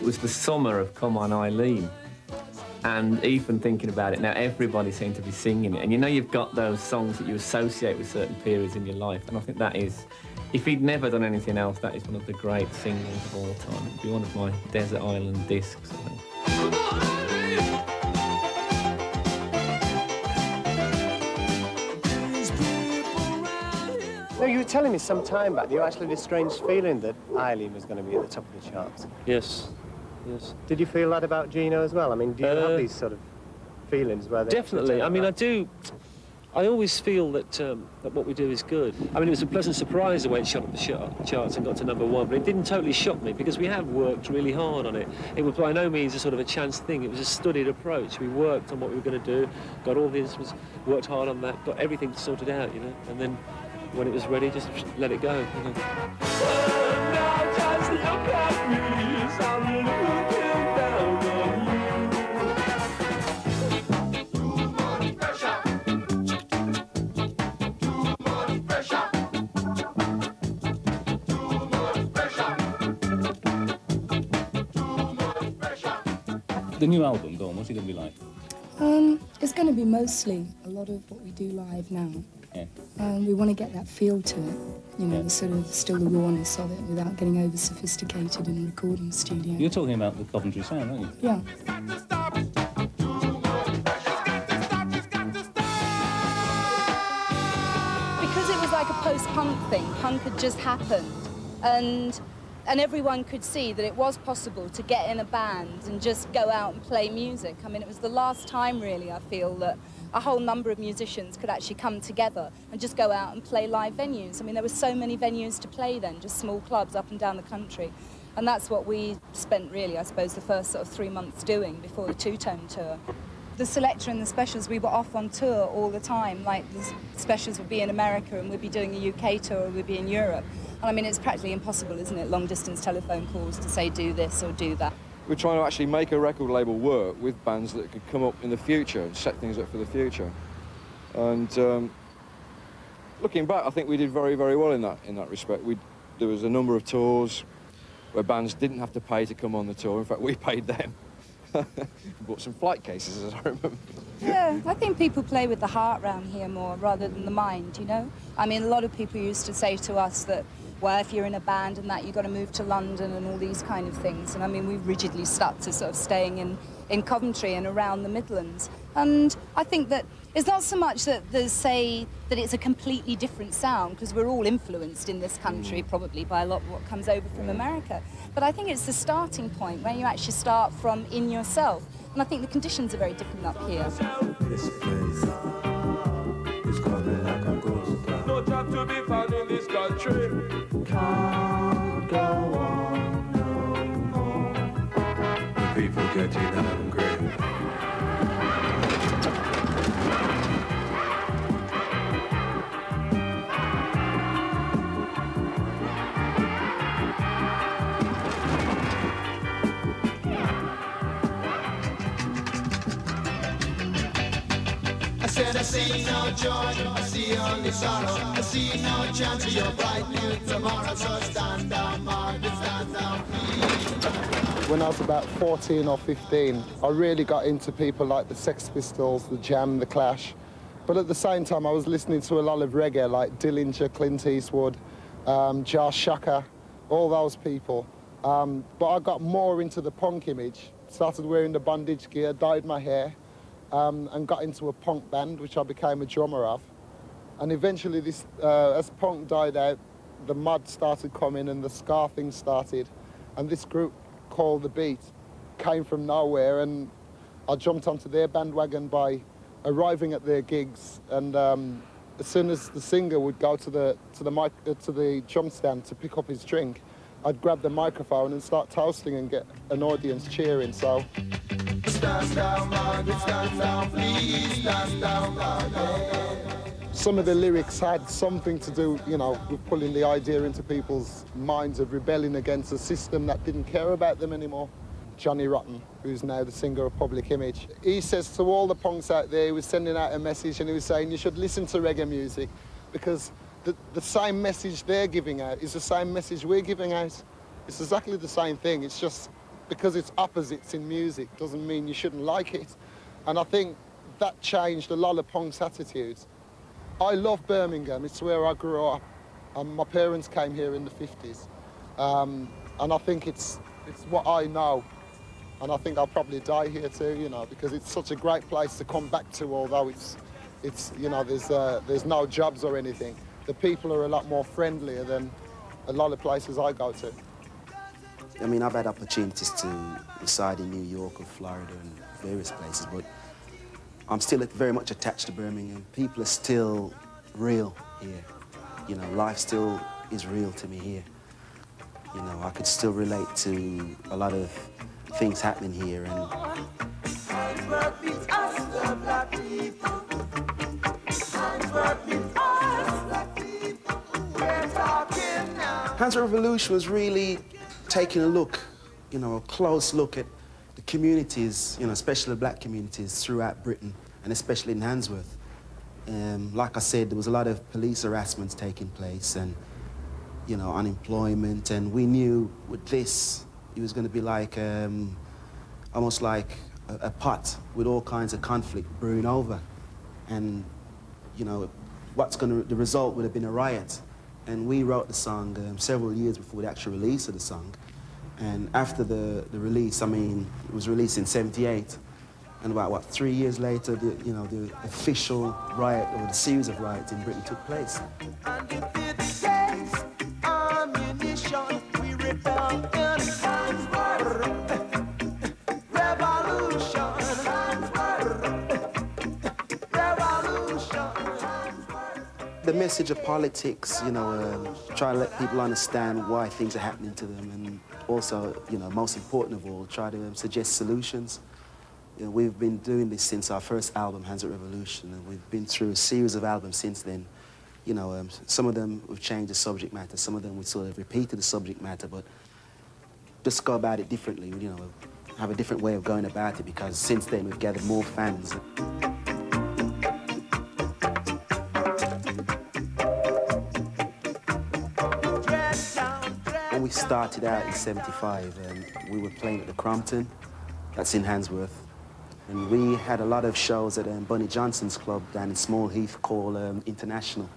It was the summer of Come On Eileen. And even thinking about it now, everybody seemed to be singing it. And you know you've got those songs that you associate with certain periods in your life. And I think that is, if he'd never done anything else, that is one of the great singles of all time. It'd be one of my Desert Island discs, I think. No, you were telling me some time back that you actually had a strange feeling that Eileen was going to be at the top of the charts. Yes, yes. Did you feel that about Gino as well? I mean, do you have these sort of feelings where they... Definitely. I mean, I do... I always feel that, that what we do is good. I mean, it was a pleasant surprise the way it shot up the charts and got to #1, but it didn't totally shock me because we have worked really hard on it. It was by no means a sort of a chance thing. It was a studied approach. We worked on what we were going to do, got all the instruments, worked hard on that, got everything sorted out, you know, and then when it was ready, just let it go, you know. Now just look at me, I'm looking down on you. Too much pressure. Too much pressure. Too much pressure. Too much pressure. The new album, go on, what's it going to be like? It's going to be mostly a lot of what we do live now. Yeah. We want to get that feel to it, you know, the sort of still the rawness of it without getting over sophisticated in a recording studio. You're talking about the Coventry sound, aren't you? Yeah. Because it was like a post-punk thing, punk had just happened, and everyone could see that it was possible to get in a band and just go out and play music. I mean, it was the last time, really, I feel, that a whole number of musicians could actually come together and just go out and play live venues. I mean, there were so many venues to play then, just small clubs up and down the country. And that's what we spent, really, I suppose, the first sort of 3 months doing before the two-tone tour. The Selector and the Specials, we were off on tour all the time. Like, the Specials would be in America and we'd be doing a UK tour, or we'd be in Europe. And I mean, it's practically impossible, isn't it, long-distance telephone calls to say do this or do that. We're trying to actually make a record label work with bands that could come up in the future and set things up for the future. And looking back, I think we did very, very well in that respect. There was a number of tours where bands didn't have to pay to come on the tour. In fact, we paid them. Bought some flight cases, as I remember. Yeah, I think people play with the heart round here more rather than the mind, you know? I mean, a lot of people used to say to us that, well, if you're in a band and that, you've got to move to London and all these kind of things. And I mean, we rigidly stuck to sort of staying in Coventry and around the Midlands. And I think that it's not so much that they say that it's a completely different sound, because we're all influenced in this country probably by a lot of what comes over from America. But I think it's the starting point where you actually start from in yourself. And I think the conditions are very different up here. This place is coming like a ghost. No job to be found in this country. Can't go on no more. The people getting angry. I see no joy, I see only sorrow. I see no chance of your bright new tomorrow. So stand down, Margaret, stand down, please. When I was about 14 or 15, I really got into people like the Sex Pistols, the Jam, the Clash. But at the same time, I was listening to a lot of reggae, like Dillinger, Clint Eastwood, Jar Shaka, all those people. But I got more into the punk image, started wearing the bondage gear, dyed my hair, and got into a punk band, which I became a drummer of. And eventually, this, as punk died out, the mod started coming and the ska thing started. And this group called The Beat came from nowhere, and I jumped onto their bandwagon by arriving at their gigs. And as soon as the singer would go to the drum stand to pick up his drink, I'd grab the microphone and start toasting and get an audience cheering. So. Stand down, Margaret, stand down, please, stand down, Margaret. Some of the lyrics had something to do, you know, with pulling the idea into people's minds of rebelling against a system that didn't care about them anymore. Johnny Rotten, who's now the singer of Public Image, he says to all the punks out there, he was sending out a message and he was saying you should listen to reggae music because the same message they're giving out is the same message we're giving out. It's exactly the same thing, it's just because it's opposites in music doesn't mean you shouldn't like it. And I think that changed a lot of punk's attitudes. I love Birmingham, it's where I grew up. My parents came here in the 50s. And I think it's what I know. And I think I'll probably die here too, you know, because it's such a great place to come back to, although it's you know, there's no jobs or anything. The people are a lot more friendlier than a lot of places I go to. I mean, I've had opportunities to reside in New York or Florida and various places, but I'm still very much attached to Birmingham. People are still real here. You know, life still is real to me here. You know, I could still relate to a lot of things happening here. And Handsworth Revolution was really taking a look, you know, a close look at the communities, you know, especially the black communities throughout Britain, and especially in Handsworth. Like I said, there was a lot of police harassments taking place and, you know, unemployment, and we knew with this, it was going to be like, almost like a pot with all kinds of conflict brewing over. And, you know, the result would have been a riot. And we wrote the song several years before the actual release of the song. And after the release, I mean, it was released in '78, and about, what, 3 years later, the official riot, or the series of riots in Britain took place. The message of politics, you know, try to let people understand why things are happening to them, and also, you know, most important of all, try to suggest solutions. You know, we've been doing this since our first album, Handsworth Revolution, and we've been through a series of albums since then. You know, some of them we've changed the subject matter, some of them we sort of repeated the subject matter, but just go about it differently, you know, have a different way of going about it, because since then we've gathered more fans. When we started out in '75, we were playing at the Crompton, that's in Handsworth. And we had a lot of shows at Bunny Johnson's club down in Small Heath called International.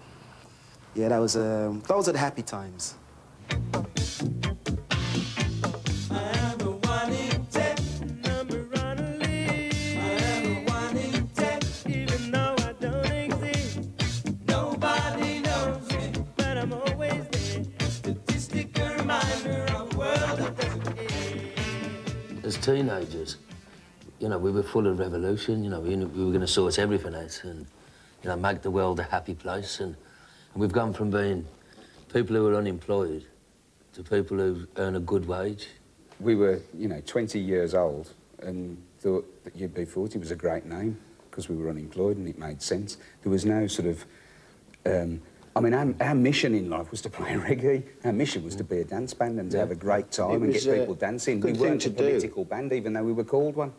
Yeah, those are the happy times. As teenagers, you know, we were full of revolution, you know, we were going to sort everything out and, you know, make the world a happy place. And we've gone from being people who are unemployed to people who earn a good wage. We were, you know, 20 years old and thought that UB40 was a great name because we were unemployed and it made sense. There was no sort of... I mean, our mission in life was to play reggae. Our mission was to be a dance band and to have a great time and get people dancing. We weren't a political band, even though we were called one.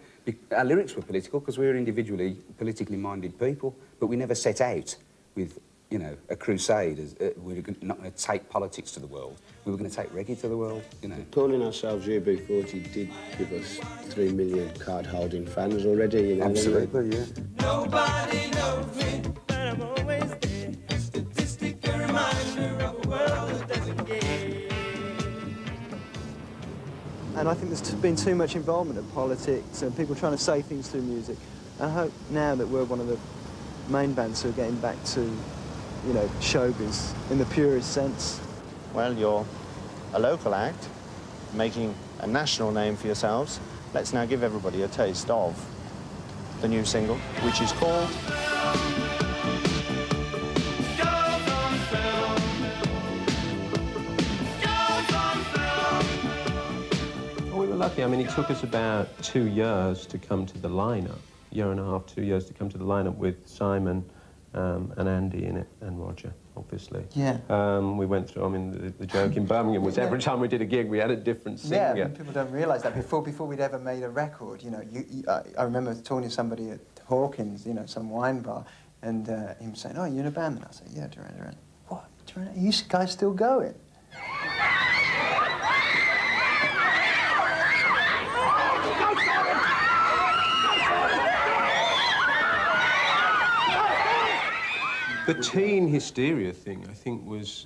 Our lyrics were political because we were individually politically minded people, but we never set out with, you know, a crusade. We were not going to take politics to the world. We were going to take reggae to the world, you know. Calling ourselves UB40 did give us 3 million card-holding fans already, you know. Absolutely, yeah. Nobody knows me, but I'm always there. And I think there's been too much involvement of politics and people trying to say things through music. I hope now that we're one of the main bands who are getting back to, you know, showbiz in the purest sense. Well, you're a local act, making a national name for yourselves. Let's now give everybody a taste of the new single, which is called... Lucky. I mean, it took us about 2 years to come to the lineup, year and a half, 2 years to come to the lineup with Simon and Andy in it, and Roger, obviously. Yeah. We went through, I mean, the joke in Birmingham was every time we did a gig, we had a different singer. Yeah, I mean, people don't realise that. Before we'd ever made a record, you know, I remember talking to somebody at Hawkins, you know, some wine bar, and him saying, "Oh, you're in a band?" And I said, "Yeah, Duran Duran." "What? Duran? Are you guys still going?" The teen hysteria thing, I think, was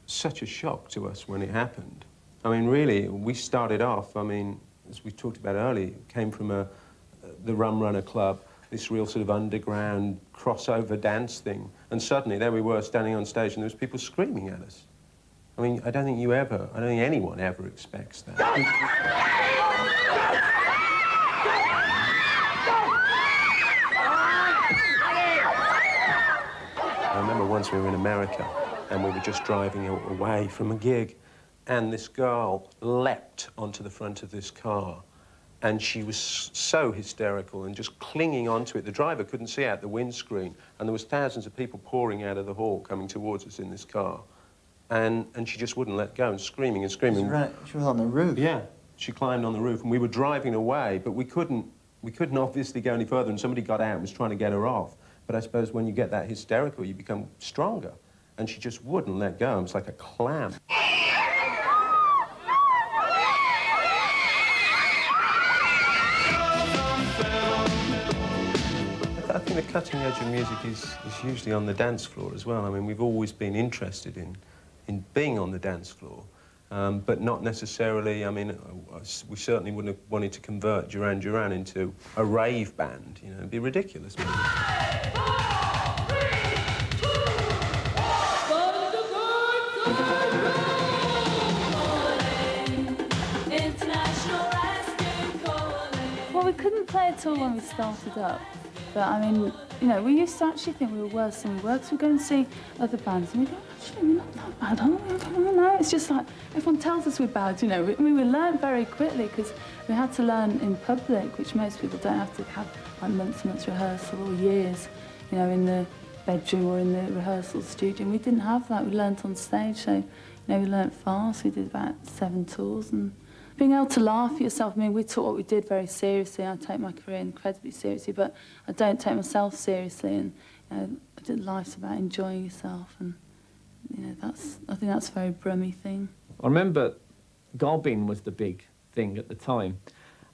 such a shock to us when it happened. I mean, really, we started off, I mean, as we talked about earlier, it came from the Rum Runner Club, this real sort of underground crossover dance thing. And suddenly, there we were standing on stage and there was people screaming at us. I mean, I don't think anyone ever expects that. I remember once we were in America and we were just driving away from a gig and this girl leapt onto the front of this car and she was so hysterical and just clinging onto it. The driver couldn't see out the windscreen and there was thousands of people pouring out of the hall coming towards us in this car. And she just wouldn't let go and screaming and screaming. She was on the roof? Yeah, she climbed on the roof and we were driving away, but we couldn't obviously go any further and somebody got out and was trying to get her off. But I suppose when you get that hysterical, you become stronger. And she just wouldn't let go. It was like a clam. I think the cutting edge of music is usually on the dance floor as well. I mean, we've always been interested in being on the dance floor, but not necessarily, I mean, we certainly wouldn't have wanted to convert Duran Duran into a rave band, you know, it'd be ridiculous. Well, we couldn't play at all when we started up. But, I mean, you know, we used to actually think we were worse than we were, because we'd go and see other bands and we'd go, actually, we're not that bad, are we? I don't know. It's just like, everyone tells us we're bad, you know. I mean, we learned very quickly, because we had to learn in public, which most people don't have to have, like, months and months rehearsal or years, you know, in the bedroom or in the rehearsal studio. And we didn't have that. We learnt on stage, so, you know, we learnt fast. We did about 7 tours, and being able to laugh at yourself. I mean, we took what we did very seriously. I take my career incredibly seriously, but I don't take myself seriously. And you know, I did life's about enjoying yourself, and you know, I think that's a very Brummy thing. I remember gobbing was the big thing at the time,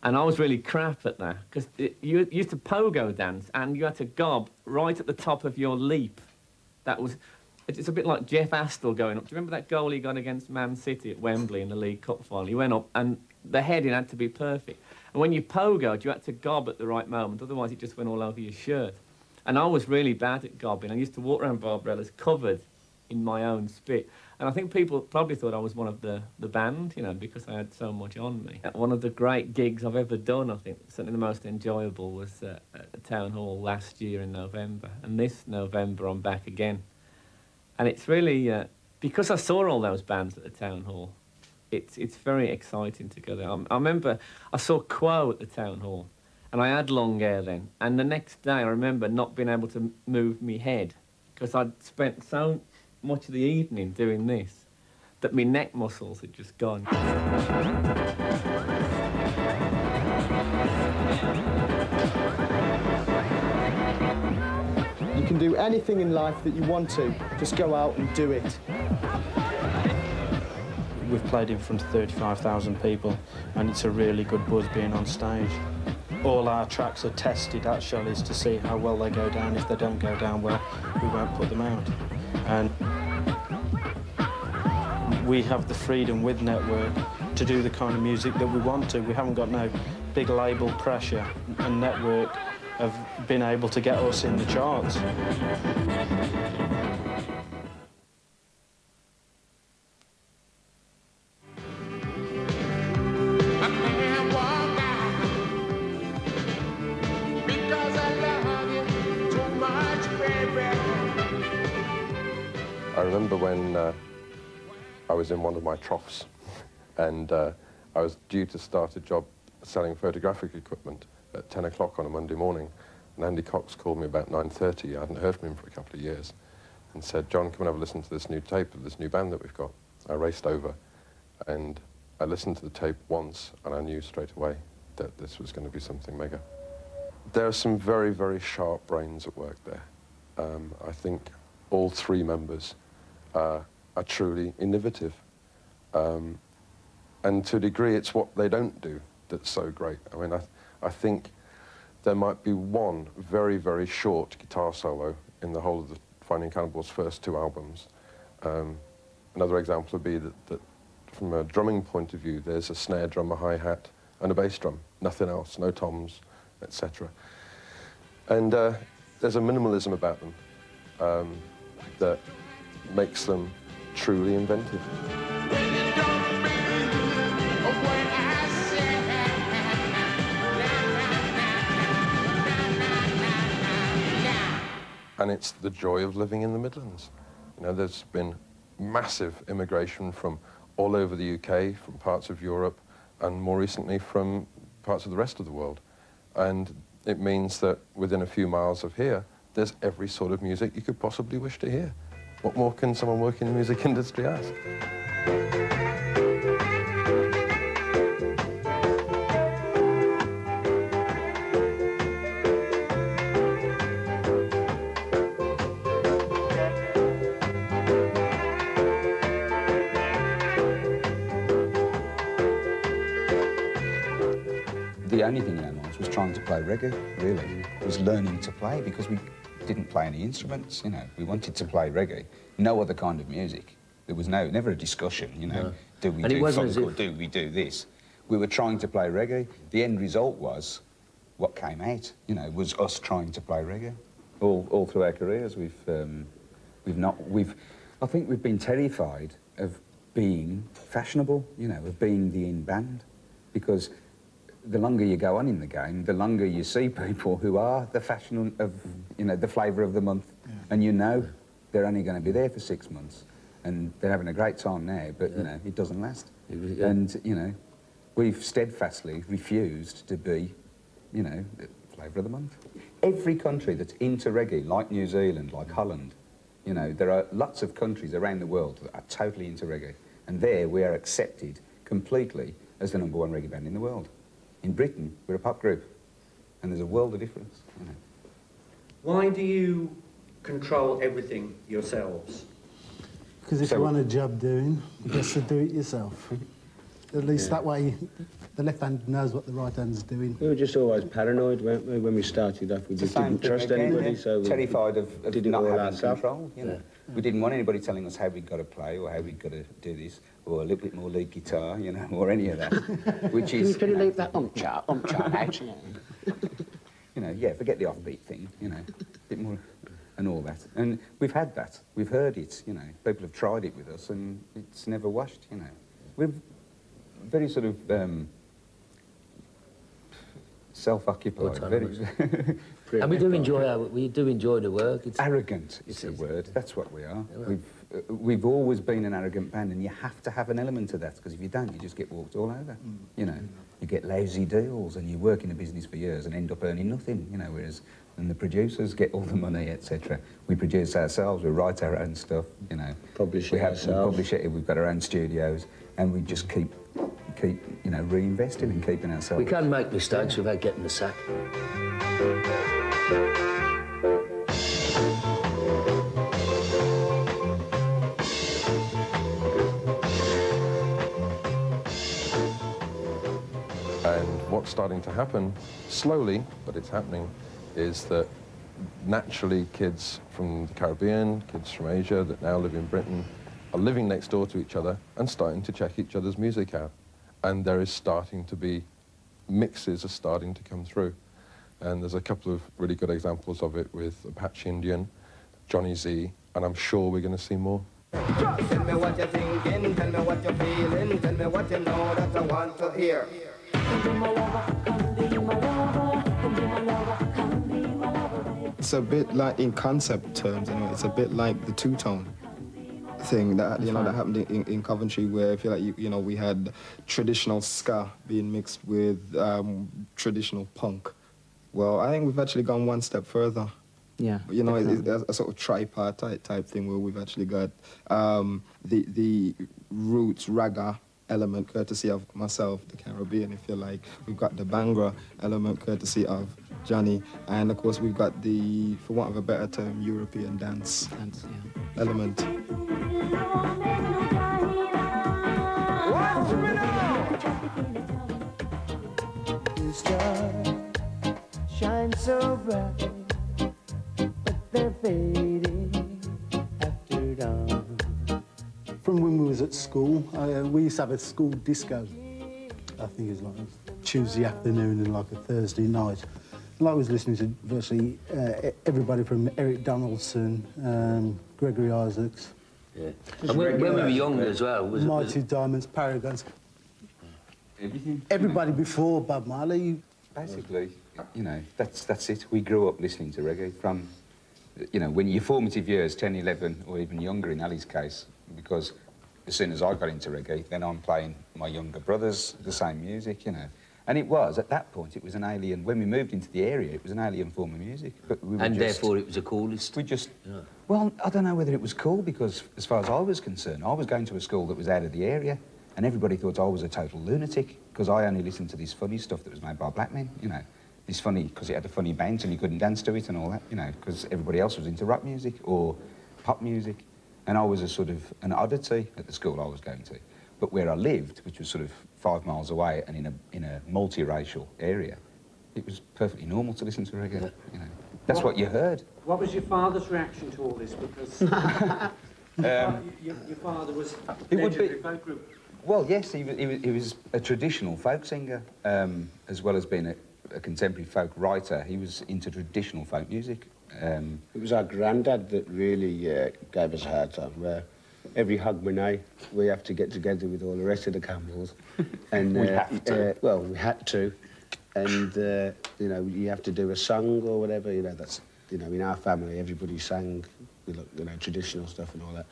and I was really crap at that because you used to pogo dance, and you had to gob right at the top of your leap. That was. It's a bit like Jeff Astle going up. Do you remember that goal he got against Man City at Wembley in the League Cup final? He went up and the heading had to be perfect. And when you pogoed, you had to gob at the right moment, otherwise it just went all over your shirt. And I was really bad at gobbing. I used to walk around Barbarella's covered in my own spit. And I think people probably thought I was one of the band, you know, because I had so much on me. One of the great gigs I've ever done, I think, certainly the most enjoyable, was at the Town Hall last year in November. And this November I'm back again. And it's really, because I saw all those bands at the Town Hall, it's very exciting to go there. I remember I saw Quo at the Town Hall, and I had long hair then. And the next day I remember not being able to move my head, because I'd spent so much of the evening doing this, that my neck muscles had just gone. You can do anything in life that you want to. Just go out and do it. We've played in front of 35,000 people, and it's a really good buzz being on stage. All our tracks are tested at Shelley's to see how well they go down. If they don't go down well, we won't put them out. And we have the freedom with Network to do the kind of music that we want to. We haven't got no big label pressure, and Network have been able to get us in the charts. I remember when I was in one of my troughs and I was due to start a job selling photographic equipment at 10 o'clock on a Monday morning, and Andy Cox called me about 9:30. I hadn't heard from him for a couple of years, and said, "John, come and have a listen to this new tape of this new band that we've got." I raced over, and I listened to the tape once, and I knew straight away that this was going to be something mega. There are some very, very sharp brains at work there. I think all 3 members are truly innovative. And to a degree, it's what they don't do that's so great. I mean, I think there might be one very, very short guitar solo in the whole of the Young Cannibals' first 2 albums. Another example would be that from a drumming point of view, there's a snare drum, a hi-hat, and a bass drum, nothing else, no toms, etc. And there's a minimalism about them that makes them truly inventive. And it's the joy of living in the Midlands. You know, there's been massive immigration from all over the UK, from parts of Europe, and more recently from parts of the rest of the world. And it means that within a few miles of here, there's every sort of music you could possibly wish to hear. What more can someone working in the music industry ask? The only thing in our minds was trying to play reggae, really. It was learning to play because we didn't play any instruments, you know. We wanted to play reggae, no other kind of music. There was never a discussion, you know, do we do funk or do we do this? We were trying to play reggae. The end result was what came out, you know, was us trying to play reggae. All through our careers, I think we've been terrified of being fashionable, you know, of being the in band, because the longer you go on in the game, the longer you see people who are the fashion of, you know, the flavour of the month, and you know they're only going to be there for 6 months, and they're having a great time now, but, you know, it doesn't last. And, you know, we've steadfastly refused to be, you know, the flavour of the month. Every country that's into reggae, like New Zealand, like Holland, you know, there are lots of countries around the world that are totally into reggae, and there we are accepted completely as the #1 reggae band in the world. In Britain, we're a pop group, and there's a world of difference, you know. Why do you control everything yourselves? Because if you want a job doing, you best to do it yourself. At least that way, the left hand knows what the right hand's doing. We were just always paranoid, weren't we? When we started off, we just didn't trust anybody, so we terrified of did it not all having ourselves. control, you know. We didn't want anybody telling us how we'd got to play or how we'd got to do this, or a little bit more lead guitar, you know, or any of that, which is... Can you leave that chart out? You know, yeah, forget the offbeat thing, you know, a bit more, and all that. And we've had that, we've heard it, you know, people have tried it with us, and it's never washed, you know. We're very sort of self-occupied, very... And we do enjoy the work. It's arrogant is the word. That's what we are. We've always been an arrogant band, and you have to have an element of that, because if you don't, you just get walked all over. You know, you get lousy deals, and you work in a business for years and end up earning nothing. You know, whereas and the producers get all the money, etc. We produce ourselves. We write our own stuff. You know, publish we it ourselves. Publish it. We've got our own studios, and we just keep you know, reinvesting and keeping ourselves. We can make mistakes without getting the sack. And what's starting to happen, slowly, but it's happening, is that naturally kids from the Caribbean, kids from Asia that now live in Britain, are living next door to each other and starting to check each other's music out. And there is starting to be, mixes are starting to come through. And there's a couple of really good examples of it with Apache Indian, Johnny Z, and I'm sure we're going to see more. Tell me what you're thinking, tell me what you're feeling, tell me what you know that I want to hear. It's a bit like, in concept terms anyway, it's a bit like the two-tone thing that, you know, that happened in Coventry, where I feel like, you know, we had traditional ska being mixed with traditional punk. Well, I think we've actually gone one step further. Yeah. You know, it's a sort of tripartite type thing where we've actually got the roots ragga element courtesy of myself, the Caribbean, if you like. We've got the Bangra element courtesy of Johnny, and of course we've got the, for want of a better term, European dance element. The stars shine so bright, but they're fading. school. We used to have a school disco. I think it was like a Tuesday afternoon and like a Thursday night. And I was listening to virtually everybody from Eric Donaldson, Gregory Isaacs. Yeah. And when we were young as well, Mighty Diamonds, Paragons. Everything. Everybody before Bob Marley. Basically, you know, that's it. We grew up listening to reggae from, you know, when your formative years, 10, 11, or even younger in Ali's case, because as soon as I got into reggae, then I'm playing my younger brothers the same music, you know. And it was, at that point, it was an alien. When we moved into the area, it was an alien form of music. But we were and therefore it was the coolest. We just... Yeah. Well, I don't know whether it was cool, because as far as I was concerned, I was going to a school that was out of the area, and everybody thought I was a total lunatic, because I only listened to this funny stuff that was made by black men, you know. This funny, because it had a funny bounce and you couldn't dance to it and all that, you know, because everybody else was into rock music or pop music. And I was a sort of an oddity at the school I was going to. But where I lived, which was sort of 5 miles away and in a multiracial area, it was perfectly normal to listen to reggae, you know. That's what you heard. What was your father's reaction to all this? Because your father was a legendary folk group. Well, yes, he was a traditional folk singer, as well as being a contemporary folk writer. He was into traditional folk music. It was our granddad that really gave us a hard time, where every Hogmanay we have to get together with all the rest of the Campbells. And, we have to? Well, we had to. And, you know, you have to do a song or whatever, you know, that's, you know, in our family, everybody sang, you know, traditional stuff and all that.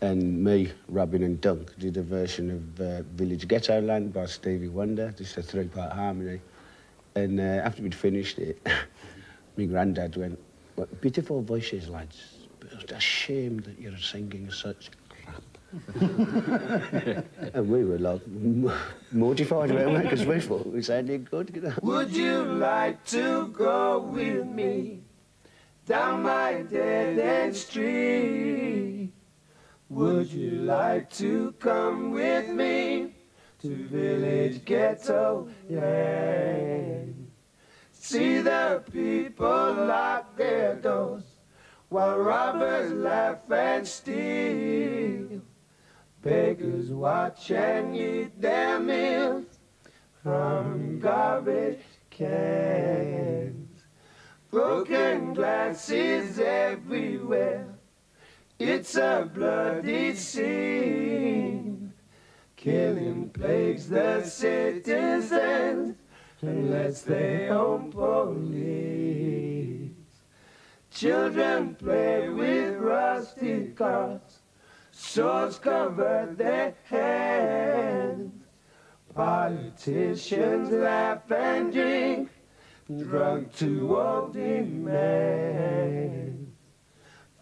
And me, Robin and Dunk did a version of Village Ghetto Land by Stevie Wonder, just a 3-part harmony. And after we'd finished it, my granddad went, "What beautiful voices, lads, but it's a shame that you're singing such crap." And we were like mortified, weren't we? Because we thought we sounded good, you know. Would you like to go with me down my dead-end street? Would you like to come with me to Village Ghetto Land? See the people lock their doors while robbers laugh and steal. Beggars watch and eat their meals from garbage cans. Broken glasses everywhere. It's a bloody scene. Killing plagues the citizens unless they own police. Children play with rusty cars. Swords cover their hands. Politicians laugh and drink, drunk to all demand.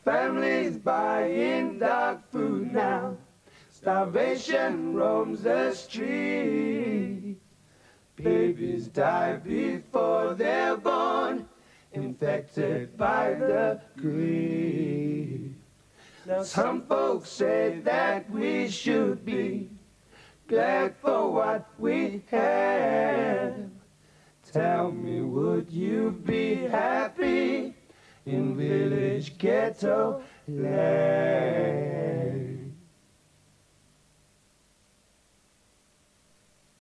Families buying dog food now. Starvation roams the street. Babies die before they're born, infected by the greed. Now some folks say that we should be glad for what we have. Tell me, would you be happy in Village Ghetto Land?